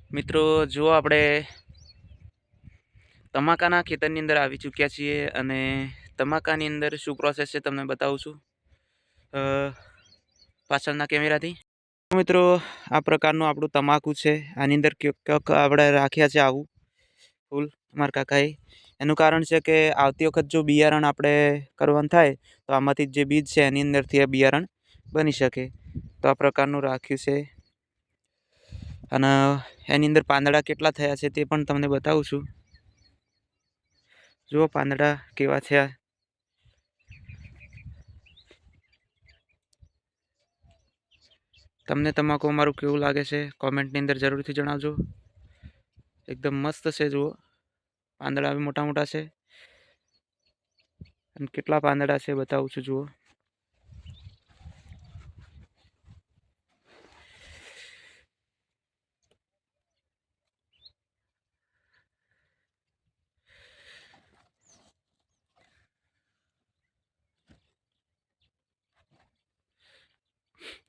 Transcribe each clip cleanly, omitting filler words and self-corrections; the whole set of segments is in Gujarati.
મિત્રો જો આપણે તમાકાના ખેતરની અંદર આવી ચૂક્યા છીએ અને તમાકાની અંદર શું પ્રોસેસ છે તમને બતાવું છું પાછળના કેમેરાથી. મિત્રો આ પ્રકારનું આપણું તમાકુ છે. આની અંદર ક્યોક આપણે રાખ્યા છે આવું ફૂલ મારા કાકાએ. એનું કારણ છે કે આવતી વખત જો બિયારણ આપણે કરવાનું થાય તો આમાંથી જે બીજ છે એની અંદરથી આ બિયારણ બની શકે. તો આ પ્રકારનું રાખ્યું છે અને એની અંદર પાંદડા કેટલા થયા છે તે પણ તમને બતાવું છું. જુઓ પાંદડા કેવા થયા. તમને તમાકુ અમારું કેવું લાગે છે કોમેન્ટની અંદર જરૂરથી જણાવજો. એકદમ મસ્ત છે. જુઓ પાંદડા બી મોટા મોટા છે અને કેટલા પાંદડા છે બતાવું છું. જુઓ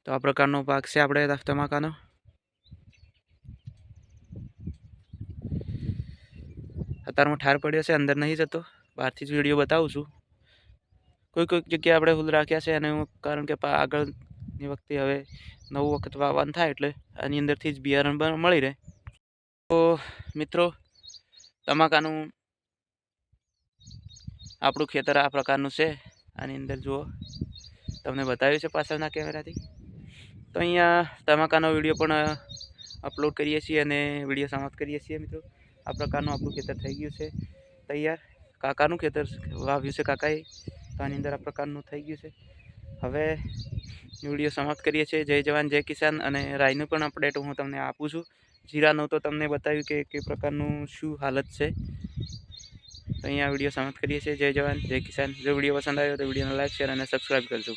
તો આ પ્રકારનો પાક છે આપણે તમાકાનો. અત્યારમાં ઠાર પડ્યો છે, અંદર નહીં જતો, બહારથી જ વિડીયો બતાવું છું. કોઈક જગ્યાએ આપણે ફૂલ રાખ્યા છે અને કારણ કે આગળની વખતે હવે નવું વખત વાવવાનું થાય એટલે આની અંદરથી જ બિયારણ મળી રહે. તો મિત્રો તમાકાનું આપણું ખેતર આ પ્રકારનું છે. આની અંદર જુઓ તમને બતાવ્યું છે પાછળના કેમેરાથી. તો અહીંયા તમાકાનો વિડીયો પણ અપલોડ કરીએ છીએ અને વિડીયો સમાપ્ત કરીએ છીએ. મિત્રો આ પ્રકારનું આપણું ખેતર થઈ ગયું છે તૈયાર. કાકાનું ખેતર વાવ્યું છે કાકાએ. તો આની અંદર આ પ્રકારનું થઈ ગયું છે. હવે વિડીયો સમાપ્ત કરીએ છીએ. જય જવાન જય કિસાન. અને રાઈનું પણ અપડેટ હું તમને આપું છું. જીરાનું તો તમને બતાવ્યું કે કઈ પ્રકારનું શું હાલત છે. તો અહીંયા વિડીયો સમાપ્ત કરીએ છીએ. જય જવાન જય કિસાન. જો વિડીયો પસંદ આવ્યો તો વિડીયોને લાઈક શેર અને સબસ્ક્રાઈબ કરજો.